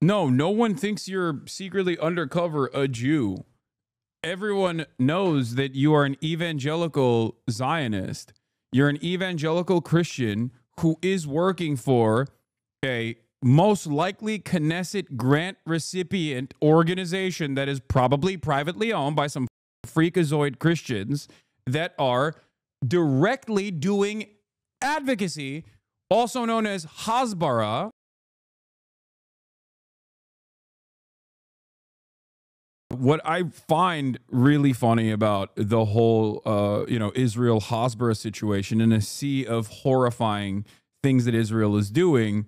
No, no one thinks you're secretly undercover a Jew. Everyone knows that you are an evangelical Zionist. You're an evangelical Christian who is working for a most likely Knesset grant recipient organization that is probably privately owned by some freakazoid Christians that are directly doing advocacy, also known as Hasbara. What I find really funny about the whole, Israel Hasbara situation in a sea of horrifying things that Israel is doing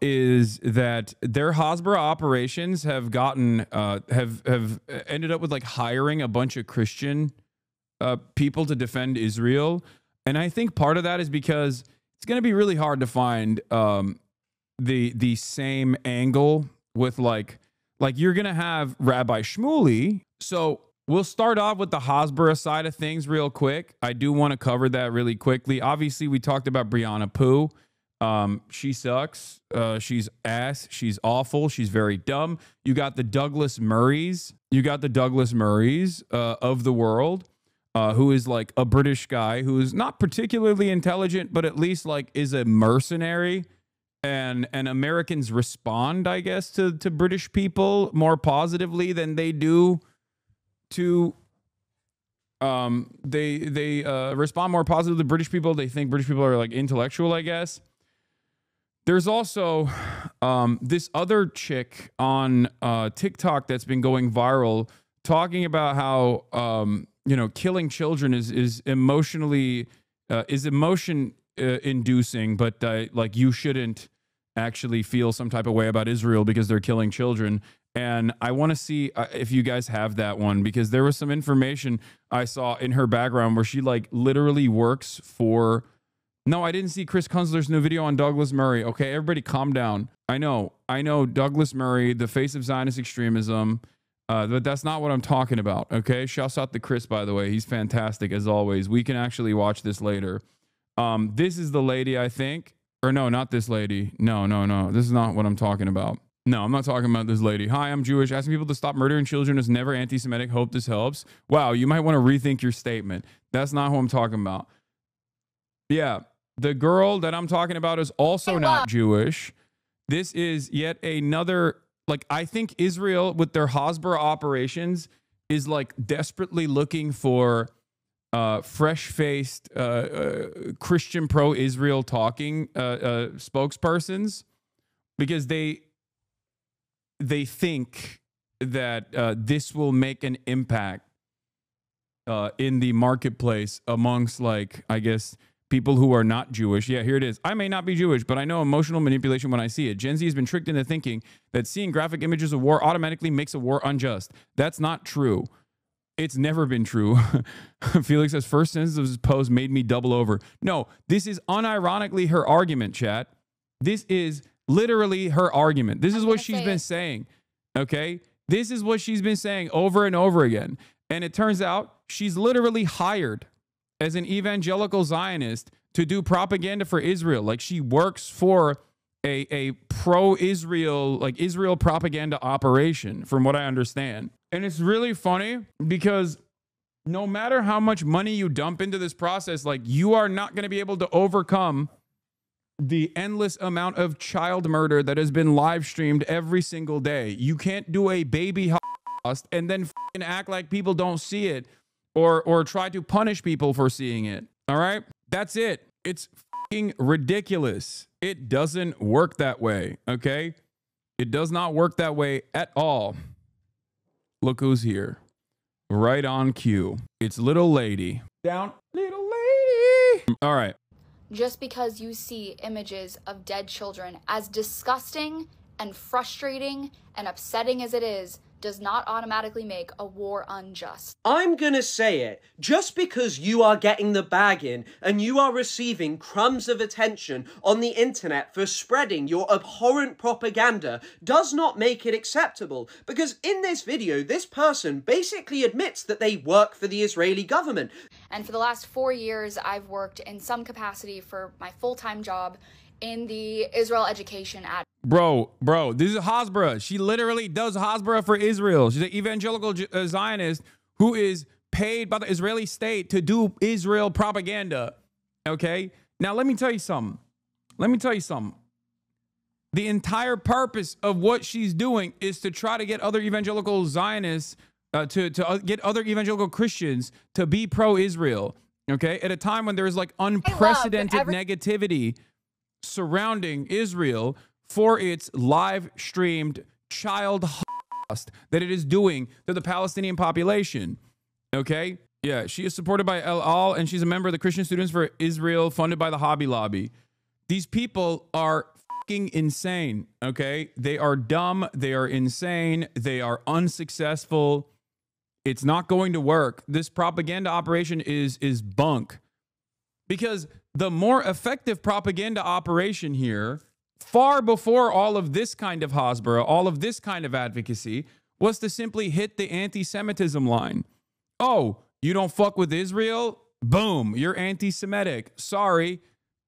is that their Hasbara operations have gotten have ended up with like hiring a bunch of Christian people to defend Israel, and I think part of that is because it's going to be really hard to find the same angle with like you're going to have Rabbi Shmuley. So we'll start off with the Hasbara side of things real quick. I do want to cover that really quickly. Obviously, we talked about Brianna Poo. She sucks. She's ass. She's awful. She's very dumb. You got the Douglas Murrays. Of the world, who is like a British guy who is not particularly intelligent, but at least like is a mercenary. And Americans respond, I guess, to British people more positively than they do to they respond more positively to British people. They think British people are like intellectual, I guess. There's also this other chick on TikTok that's been going viral talking about how killing children is emotionally emotion inducing, but like you shouldn't actually feel some type of way about Israel because they're killing children. And I want to see if you guys have that one, because there was some information I saw in her background where she like literally works for. No, I didn't see Chris Kunzler's new video on Douglas Murray. Okay, everybody calm down. I know Douglas Murray, the face of Zionist extremism, but that's not what I'm talking about. Okay, shouts out to Chris, by the way. He's fantastic as always. We can actually watch this later. This is the lady, I think. Or no, not this lady. No. This is not what I'm talking about. No, I'm not talking about this lady. Hi, I'm Jewish. Asking people to stop murdering children is never anti-Semitic. Hope this helps. Wow, you might want to rethink your statement. That's not who I'm talking about. Yeah, the girl that I'm talking about is also not Jewish. This is yet another, like, I think Israel with their Hasbara operations is like desperately looking for fresh-faced Christian pro-Israel talking spokespersons, because they think that this will make an impact in the marketplace amongst, like, I guess, people who are not Jewish. Yeah, here it is. I may not be Jewish, but I know emotional manipulation when I see it. Gen Z has been tricked into thinking that seeing graphic images of war automatically makes a war unjust. That's not true. It's never been true. Felix says, first sentence of his post made me double over. No, this is unironically her argument, chat. This is literally her argument. This is what she's been saying, okay? This is what she's been saying over and over again. And it turns out she's literally hired as an evangelical Zionist to do propaganda for Israel. Like, she works for a pro-Israel, like Israel propaganda operation, from what I understand. And it's really funny because no matter how much money you dump into this process, like, you are not going to be able to overcome the endless amount of child murder that has been live streamed every single day. You can't do a baby Holocaust and then act like people don't see it, or try to punish people for seeing it. All right? That's it. It's ridiculous. It doesn't work that way, okay? It does not work that way at all. Look who's here. Right on cue. It's little lady. Down, little lady. All right. Just because you see images of dead children, as disgusting and frustrating and upsetting as it is, does not automatically make a war unjust. I'm gonna say it. Just because you are getting the bag in and you are receiving crumbs of attention on the internet for spreading your abhorrent propaganda does not make it acceptable. Because in this video, this person basically admits that they work for the Israeli government. And for the last 4 years, I've worked in some capacity for my full-time job in the Israel education ad. Bro, this is Hasbara. She literally does Hasbara for Israel. She's an evangelical Zionist who is paid by the Israeli state to do Israel propaganda. Okay? Now, let me tell you something. The entire purpose of what she's doing is to try to get other evangelical Zionists, to get other evangelical Christians to be pro-Israel. Okay? At a time when there's like unprecedented negativity surrounding Israel for its live streamed child holocaust that it is doing to the Palestinian population. Okay? Yeah, she is supported by El Al, and she's a member of the Christian Students for Israel, funded by the Hobby Lobby. These people are fucking insane, okay? They are dumb, they are insane, they are unsuccessful. It's not going to work. This propaganda operation is bunk. Because the more effective propaganda operation here, far before all of this kind of Hasbara, all of this kind of advocacy, was to simply hit the anti-Semitism line. Oh, you don't fuck with Israel? Boom, you're anti-Semitic. Sorry.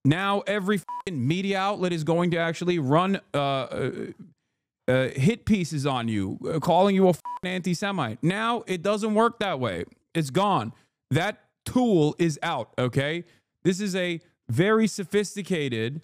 Now every fucking media outlet is going to actually run hit pieces on you, calling you a fucking anti-Semite. Now it doesn't work that way. It's gone. That tool is out, okay? This is a very sophisticated,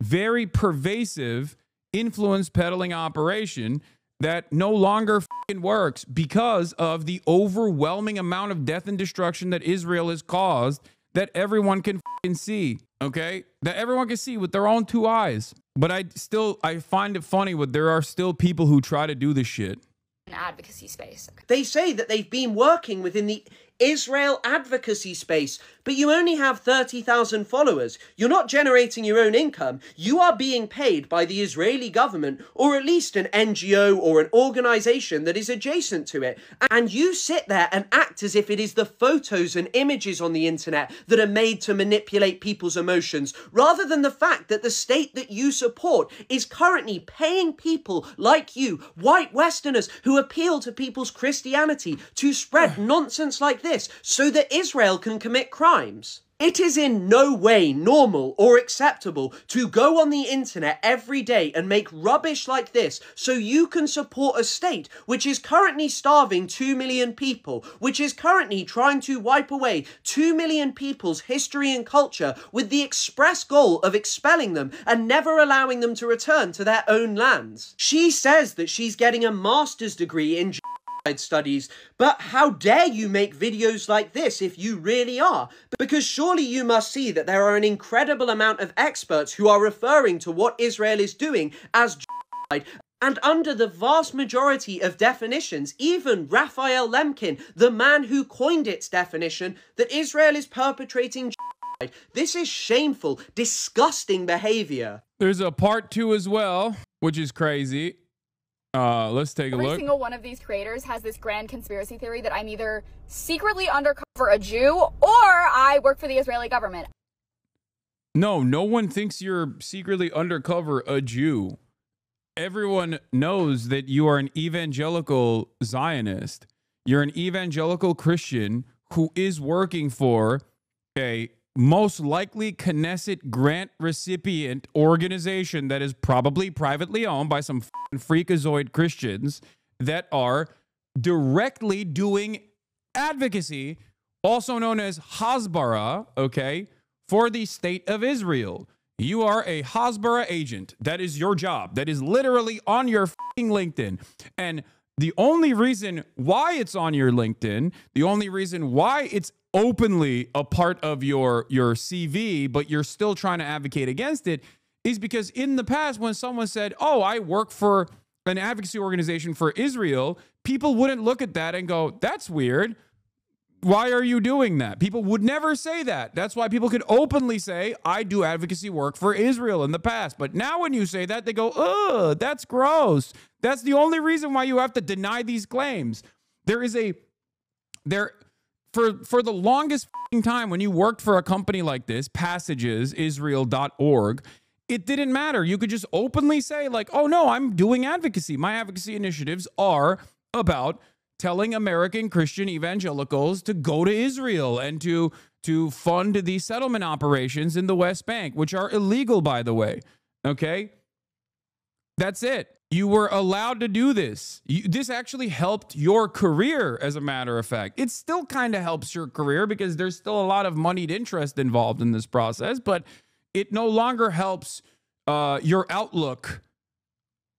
very pervasive influence peddling operation that no longer fucking works because of the overwhelming amount of death and destruction that Israel has caused, that everyone can fucking see, okay? That everyone can see with their own two eyes. But I find it funny that there are still people who try to do this shit. An advocacy space. They say that they've been working within the Israel advocacy space, but you only have 30,000 followers. You're not generating your own income. You are being paid by the Israeli government, or at least an NGO or an organization that is adjacent to it. And you sit there and act as if it is the photos and images on the internet that are made to manipulate people's emotions, rather than the fact that the state that you support is currently paying people like you, white Westerners, who appeal to people's Christianity, to spread nonsense like this so that Israel can commit crimes. It is in no way normal or acceptable to go on the internet every day and make rubbish like this so you can support a state which is currently starving 2 million people, which is currently trying to wipe away 2 million people's history and culture with the express goal of expelling them and never allowing them to return to their own lands. She says that she's getting a master's degree in studies, but how dare you make videos like this if you really are? Because surely you must see that there are an incredible amount of experts who are referring to what Israel is doing as genocide, and under the vast majority of definitions, even Raphael Lemkin, the man who coined its definition, that Israel is perpetrating genocide. This is shameful, disgusting behavior. There's a part 2 as well, which is crazy. Let's take a look. Every single one of these creators has this grand conspiracy theory that I'm either secretly undercover a Jew or I work for the Israeli government. No one thinks you're secretly undercover a Jew. Everyone knows that you are an evangelical Zionist. You're an evangelical Christian who is working for a most likely Knesset grant recipient organization that is probably privately owned by some freakazoid Christians that are directly doing advocacy, also known as Hasbara, okay, for the state of Israel. You are a Hasbara agent. That is your job. That is literally on your fucking LinkedIn. And the only reason why it's on your LinkedIn, the only reason why it's openly a part of your CV, but you're still trying to advocate against it, is because in the past, when someone said, oh, I work for an advocacy organization for Israel, people wouldn't look at that and go, that's weird. Why are you doing that? People would never say that. That's why people could openly say, I do advocacy work for Israel in the past. But now when you say that, they go, ugh, that's gross. That's the only reason why you have to deny these claims. For the longest time, when you worked for a company like this, Passages, Israel.org, it didn't matter. You could just openly say like, oh no, I'm doing advocacy. My advocacy initiatives are about telling American Christian evangelicals to go to Israel and to to fund these settlement operations in the West Bank, which are illegal, by the way. Okay? That's it. You were allowed to do this. This actually helped your career, as a matter of fact. It still kind of helps your career because there's still a lot of moneyed interest involved in this process, but it no longer helps your outlook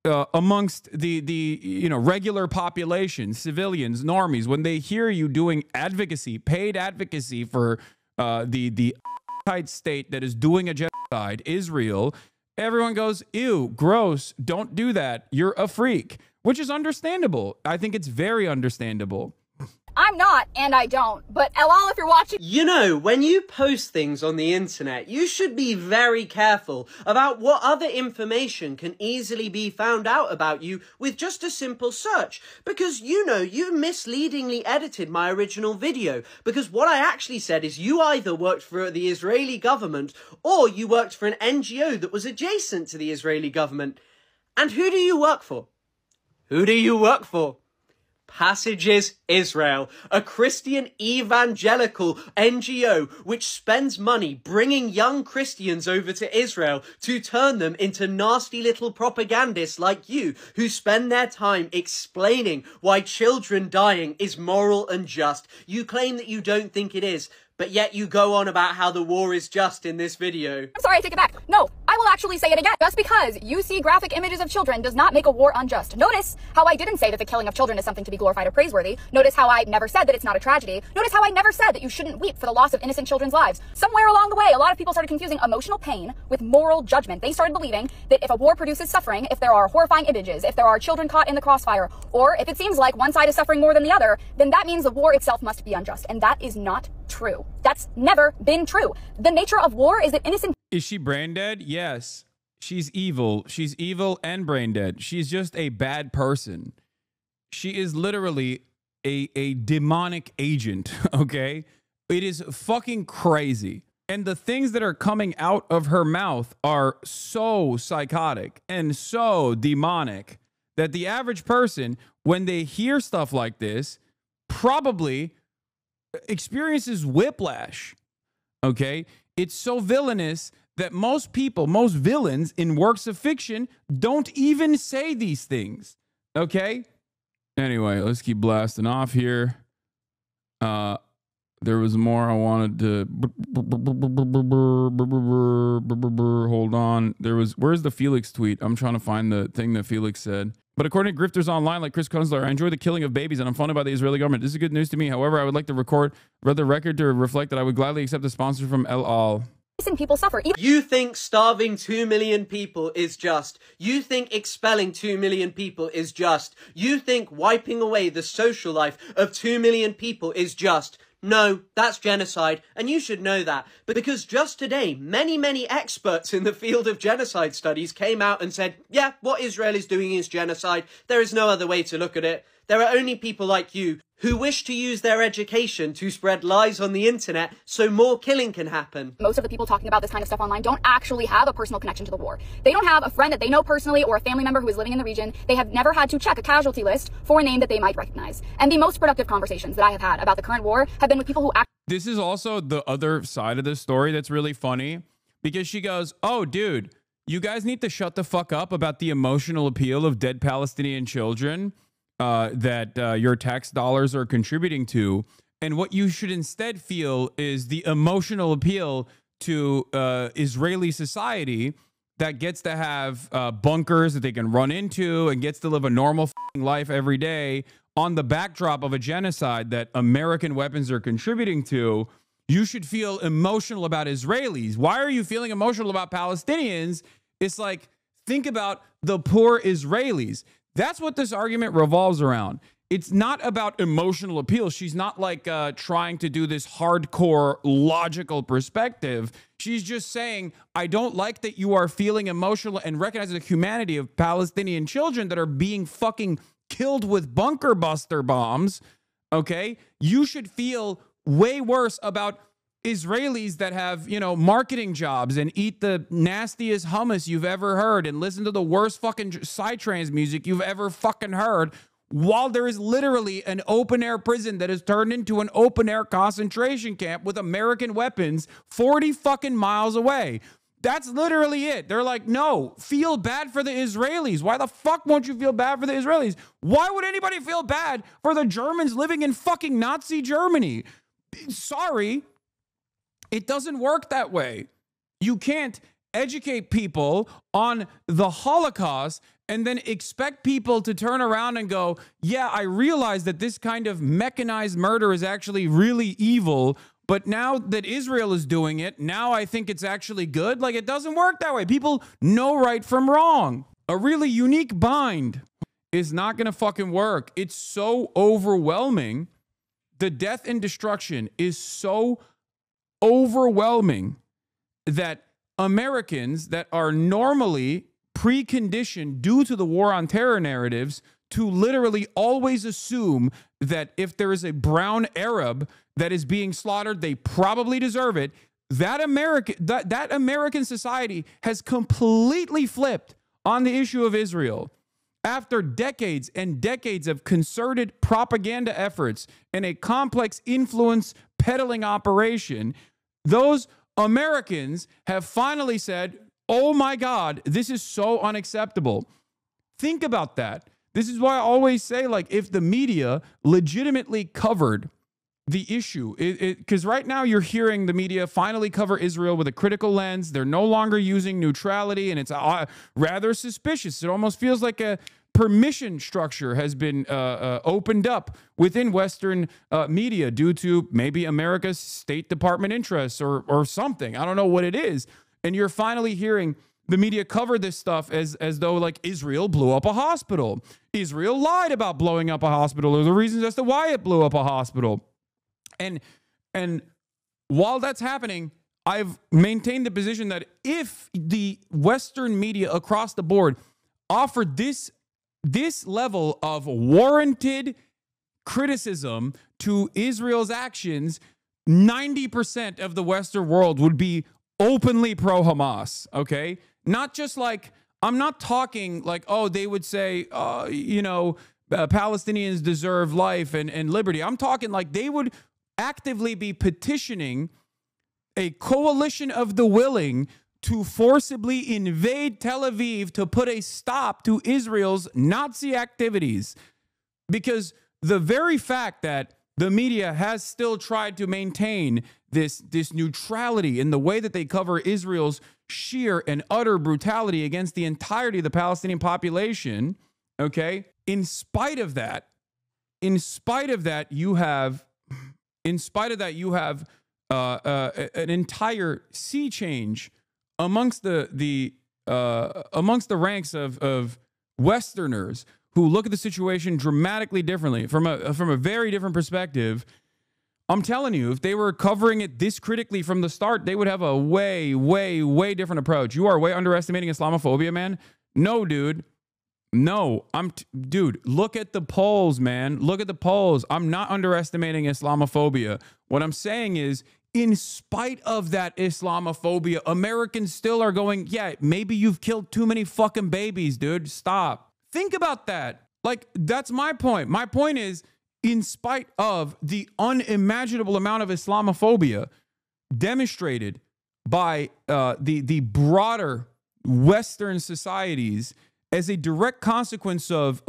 amongst the regular population, civilians, normies. When they hear you doing advocacy, paid advocacy for the state that is doing a genocide, Israel, everyone goes, ew, gross, don't do that. You're a freak, which is understandable. I think it's very understandable. I'm not, and I don't, but LOL if you're watching. You know, when you post things on the internet, you should be very careful about what other information can easily be found out about you with just a simple search. Because, you know, you misleadingly edited my original video. Because what I actually said is you either worked for the Israeli government or you worked for an NGO that was adjacent to the Israeli government. And who do you work for? Who do you work for? Passages Israel, a Christian evangelical NGO which spends money bringing young Christians over to Israel to turn them into nasty little propagandists like you, who spend their time explaining why children dying is moral and just. You claim that you don't think it is, but yet you go on about how the war is just in this video. I'm sorry, I take it back. No, I will actually say it again. Just because you see graphic images of children does not make a war unjust. Notice how I didn't say that the killing of children is something to be glorified or praiseworthy. Notice how I never said that it's not a tragedy. Notice how I never said that you shouldn't weep for the loss of innocent children's lives. Somewhere along the way, a lot of people started confusing emotional pain with moral judgment. They started believing that if a war produces suffering, if there are horrifying images, if there are children caught in the crossfire, or if it seems like one side is suffering more than the other, then that means the war itself must be unjust. And that is not true. That's never been true. The nature of war is that innocent... Is she brain dead? Yes. She's evil. She's evil and brain dead. She's just a bad person. She is literally a demonic agent, okay? It is fucking crazy. And the things that are coming out of her mouth are so psychotic and so demonic that the average person, when they hear stuff like this, probably experiences whiplash. Okay? It's so villainous that most people, most villains in works of fiction don't even say these things. Okay? Anyway, let's keep blasting off here. There was more I wanted to... Hold on. Where's the Felix tweet? I'm trying to find the thing that Felix said. But according to grifters online like Chris Kunzler, I enjoy the killing of babies and I'm funded by the Israeli government. This is good news to me. However, I would like to read the record to reflect that I would gladly accept a sponsor from El Al. People suffer. You think starving 2 million people is just. You think expelling 2 million people is just. You think wiping away the social life of 2 million people is just. No, that's genocide, and you should know that. But because just today, many experts in the field of genocide studies came out and said, yeah, what Israel is doing is genocide. There is no other way to look at it. There are only people like you who wish to use their education to spread lies on the internet so more killing can happen. Most of the people talking about this kind of stuff online don't actually have a personal connection to the war. They don't have a friend that they know personally or a family member who is living in the region. They have never had to check a casualty list for a name that they might recognize. And the most productive conversations that I have had about the current war have been with people who This is also the other side of the story that's really funny, because she goes, oh, dude, you guys need to shut the fuck up about the emotional appeal of dead Palestinian children that your tax dollars are contributing to. And what you should instead feel is the emotional appeal to Israeli society that gets to have bunkers that they can run into and gets to live a normal life every day on the backdrop of a genocide that American weapons are contributing to. You should feel emotional about Israelis. Why are you feeling emotional about Palestinians? It's like, think about the poor Israelis. That's what this argument revolves around. It's not about emotional appeal. She's not like trying to do this hardcore logical perspective. She's just saying, I don't like that you are feeling emotional and recognizing the humanity of Palestinian children that are being fucking killed with bunker buster bombs. Okay? You should feel way worse about Israelis that have, you know, marketing jobs and eat the nastiest hummus you've ever heard and listen to the worst fucking psytrance music you've ever fucking heard, while there is literally an open-air prison that is turned into an open-air concentration camp with American weapons 40 fucking miles away. That's literally it. They're like, no, feel bad for the Israelis. Why the fuck won't you feel bad for the Israelis? Why would anybody feel bad for the Germans living in fucking Nazi Germany? Sorry, it doesn't work that way. You can't educate people on the Holocaust and then expect people to turn around and go, yeah, I realize that this kind of mechanized murder is actually really evil, but now that Israel is doing it, now I think it's actually good. Like, it doesn't work that way. People know right from wrong. A really unique bind is not going to fucking work. It's so overwhelming. The death and destruction is so overwhelming that Americans that are normally preconditioned due to the war on terror narratives to literally always assume that if there is a brown Arab that is being slaughtered, they probably deserve it. That American society has completely flipped on the issue of Israel. After decades and decades of concerted propaganda efforts and a complex influence peddling operation, those Americans have finally said, oh my God, this is so unacceptable. Think about that. This is why I always say, like, if the media legitimately covered the issue, because right now you're hearing the media finally cover Israel with a critical lens. They're no longer using neutrality, and it's rather suspicious. It almost feels like a permission structure has been opened up within Western media due to maybe America's State Department interests or something. I don't know what it is. And you're finally hearing the media cover this stuff as though, like, Israel blew up a hospital. Israel lied about blowing up a hospital, or the reasons as to why it blew up a hospital. And while that's happening, I've maintained the position that if the Western media across the board offered this level of warranted criticism to Israel's actions, 90% of the Western world would be openly pro-Hamas, okay? Not just like, I'm not talking like, oh, they would say, Palestinians deserve life and liberty. I'm talking like they would actively be petitioning a coalition of the willing to forcibly invade Tel Aviv to put a stop to Israel's Nazi activities. Because the very fact that the media has still tried to maintain this neutrality in the way that they cover Israel's sheer and utter brutality against the entirety of the Palestinian population, okay? In spite of that, you have an entire sea change amongst the ranks of Westerners who look at the situation dramatically differently from a very different perspective. I'm telling you, if they were covering it this critically from the start, they would have a way, way, way different approach. You are way underestimating Islamophobia, man. No, dude. No, dude, look at the polls, man. Look at the polls. I'm not underestimating Islamophobia. What I'm saying is, in spite of that Islamophobia, Americans still are going, yeah, maybe you've killed too many fucking babies, dude. Stop. Think about that. Like, that's my point. My point is, in spite of the unimaginable amount of Islamophobia demonstrated by the broader Western societies as a direct consequence of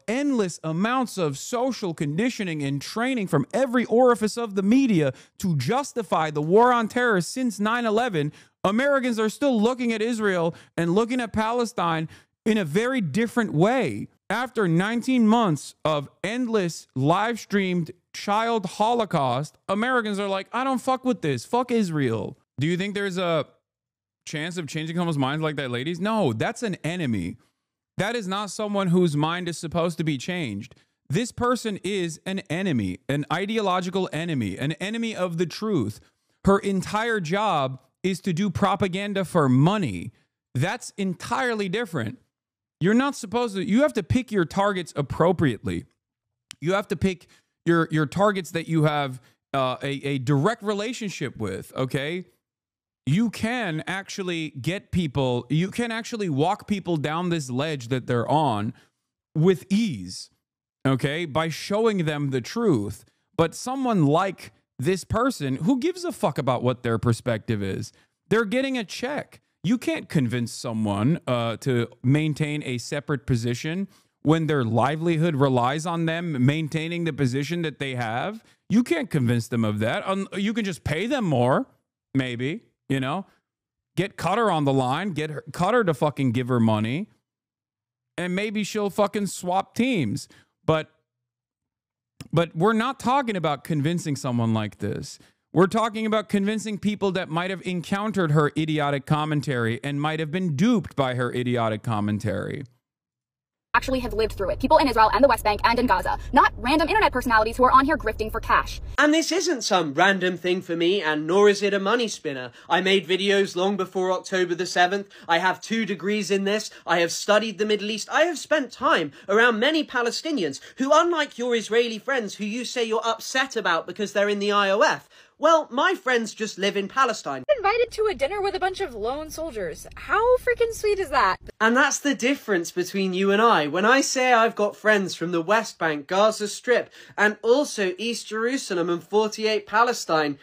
endless amounts of social conditioning and training from every orifice of the media to justify the war on terror since 9/11, Americans are still looking at Israel and looking at Palestine in a very different way. After 19 months of endless live-streamed child holocaust, Americans are like, I don't fuck with this. Fuck Israel. Do you think there's a chance of changing someone's minds like that, ladies? No, that's an enemy. That is not someone whose mind is supposed to be changed. This person is an enemy, an ideological enemy, an enemy of the truth. Her entire job is to do propaganda for money. That's entirely different. You're not supposed to, you have to pick your targets appropriately. You have to pick your targets that you have a direct relationship with, okay? You can actually get people, you can actually walk people down this ledge that they're on with ease. okay, by showing them the truth. But someone like this person, who gives a fuck about what their perspective is? They're getting a check. You can't convince someone to maintain a separate position when their livelihood relies on them maintaining the position that they have. You can't convince them of that. You can just pay them more, maybe, you know, get Qatar on the line, get Qatar to fucking give her money, and maybe she'll fucking swap teams. But we're not talking about convincing someone like this. We're talking about convincing people that might have encountered her idiotic commentary and might have been duped by her idiotic commentary. Actually have lived through it. People in Israel and the West Bank and in Gaza. Not random internet personalities who are on here grifting for cash. And this isn't some random thing for me, and nor is it a money spinner. I made videos long before October the 7th. I have 2 degrees in this. I have studied the Middle East. I have spent time around many Palestinians who, unlike your Israeli friends who you say you're upset about because they're in the IOF, well, my friends just live in Palestine. Invited to a dinner with a bunch of lone soldiers. How freaking sweet is that? And that's the difference between you and I. When I say I've got friends from the West Bank, Gaza Strip, and also East Jerusalem and 48 Palestine,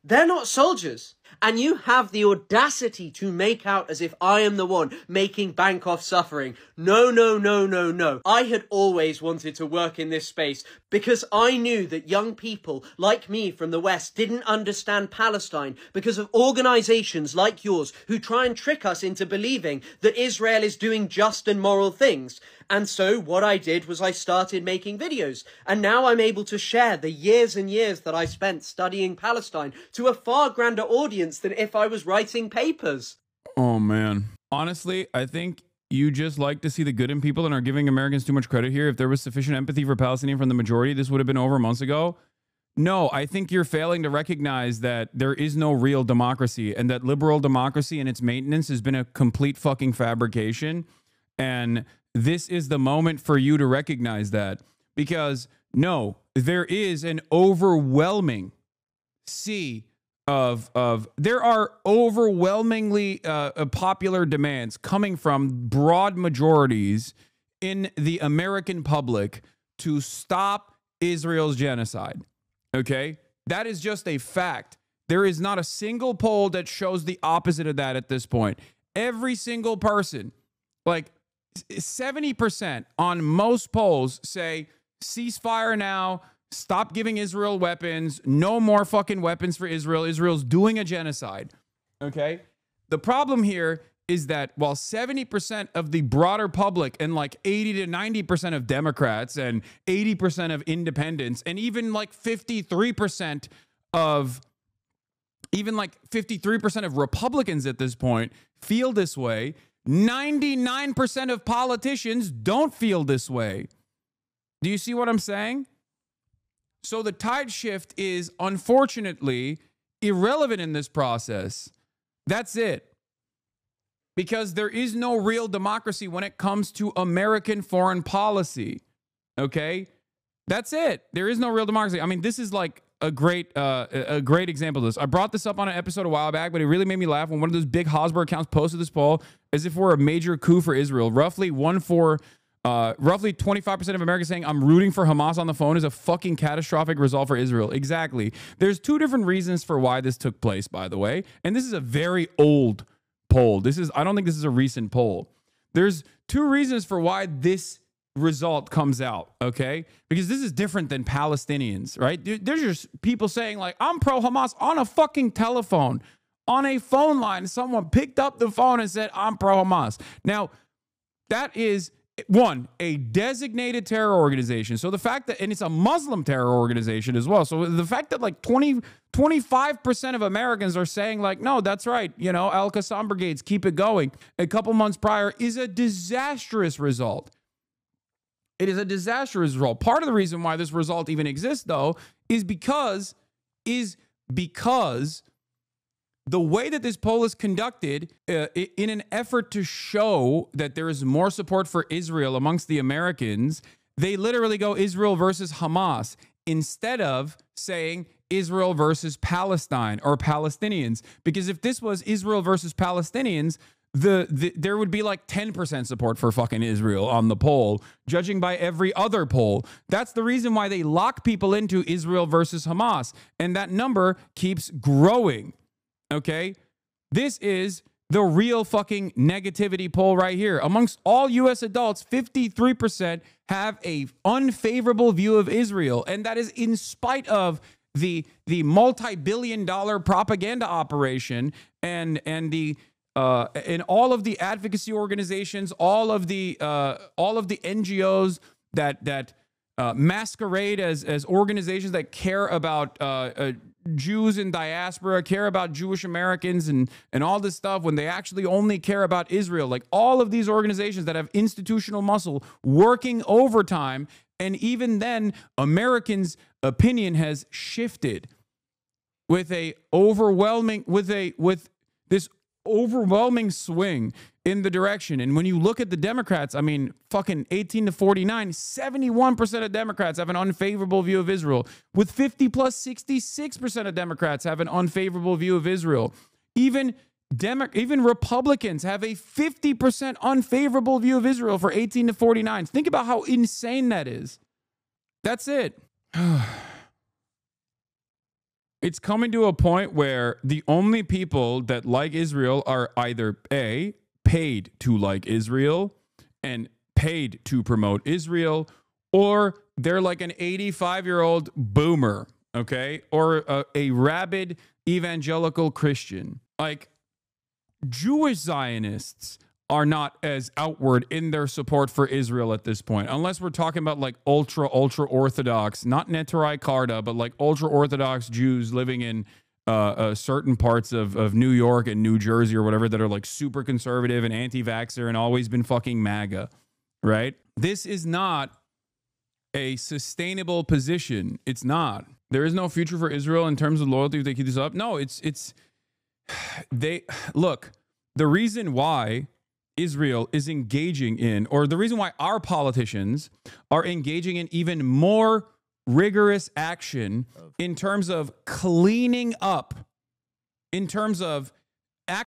they're not soldiers. And you have the audacity to make out as if I am the one making bank off suffering. No, no, no, no, no. I had always wanted to work in this space because I knew that young people like me from the West didn't understand Palestine because of organizations like yours who try and trick us into believing that Israel is doing just and moral things. And so what I did was I started making videos, and now I'm able to share the years and years that I spent studying Palestine to a far grander audience than if I was writing papers. Oh, man. Honestly, I think you just like to see the good in people and are giving Americans too much credit here. If there was sufficient empathy for Palestinians from the majority, this would have been over months ago. No, I think you're failing to recognize that there is no real democracy and that liberal democracy and its maintenance has been a complete fucking fabrication. And this is the moment for you to recognize that, because no, there is an overwhelming sea of there are overwhelmingly popular demands coming from broad majorities in the American public to stop Israel's genocide. Okay, that is just a fact. There is not a single poll that shows the opposite of that at this point. Every single person, like 70% on most polls, say ceasefire now, stop giving Israel weapons, no more fucking weapons for Israel. Israel's doing a genocide. Okay? The problem here is that while 70% of the broader public and like 80 to 90% of Democrats and 80% of independents and even like 53% of Republicans at this point feel this way, 99% of politicians don't feel this way. Do you see what I'm saying? So the tide shift is unfortunately irrelevant in this process. That's it. Because there is no real democracy when it comes to American foreign policy. Okay? That's it. There is no real democracy. I mean, this is like a great example of this. I brought this up on an episode a while back, but it really made me laugh when one of those big Hasbara accounts posted this poll as if we're a major coup for Israel. Roughly 25% of Americans saying I'm rooting for Hamas on the phone is a fucking catastrophic result for Israel. Exactly. There's 2 different reasons for why this took place, by the way. And this is a very old poll. I don't think this is a recent poll. There's 2 reasons for why this result comes out, okay? Because this is different than Palestinians, right? There's just people saying like, I'm pro-Hamas on a fucking telephone, on a phone line. Someone picked up the phone and said, I'm pro-Hamas. Now, that is, one, a designated terror organization. So the fact that, and it's a Muslim terror organization as well. So the fact that like 25% of Americans are saying like, no, that's right, you know, Al-Qassam brigades, keep it going, a couple months prior is a disastrous result. It is a disastrous result. Part of the reason why this result even exists, though, is because the way that this poll is conducted in an effort to show that there is more support for Israel amongst the Americans, they literally go Israel versus Hamas instead of saying Israel versus Palestine or Palestinians. Because if this was Israel versus Palestinians, there would be like 10% support for fucking Israel on the poll, judging by every other poll. That's the reason why they lock people into Israel versus Hamas. And that number keeps growing. Okay? This is the real fucking negativity poll right here. Amongst all U.S. adults, 53% have a unfavorable view of Israel. And that is in spite of the multi-billion-dollar propaganda operation and all of the advocacy organizations, all of the NGOs that masquerade as organizations that care about Jews in diaspora, care about Jewish Americans and all this stuff, when they actually only care about Israel. Like all of these organizations that have institutional muscle working overtime, and even then, Americans' opinion has shifted with this overwhelming swing in the direction. And when you look at the Democrats, I mean, fucking 18 to 49, 71% of Democrats have an unfavorable view of Israel. With 50 plus, 66% of Democrats have an unfavorable view of Israel. Even Republicans have a 50% unfavorable view of Israel for 18 to 49. Think about how insane that is. That's it. It's coming to a point where the only people that like Israel are either A, paid to like Israel and paid to promote Israel, or they're like an 85-year-old boomer, okay? Or a rabid evangelical Christian. Like, Jewish Zionists are not as outward in their support for Israel at this point, unless we're talking about like ultra Orthodox, not Neturei Karta, but like ultra Orthodox Jews living in certain parts of New York and New Jersey or whatever that are like super conservative and anti-vaxxer and always been fucking MAGA, right? This is not a sustainable position. It's not. There is no future for Israel in terms of loyalty if they keep this up. No, look, the reason why Israel is engaging in, or the reason why our politicians are engaging in even more rigorous action in terms of cleaning up, in terms of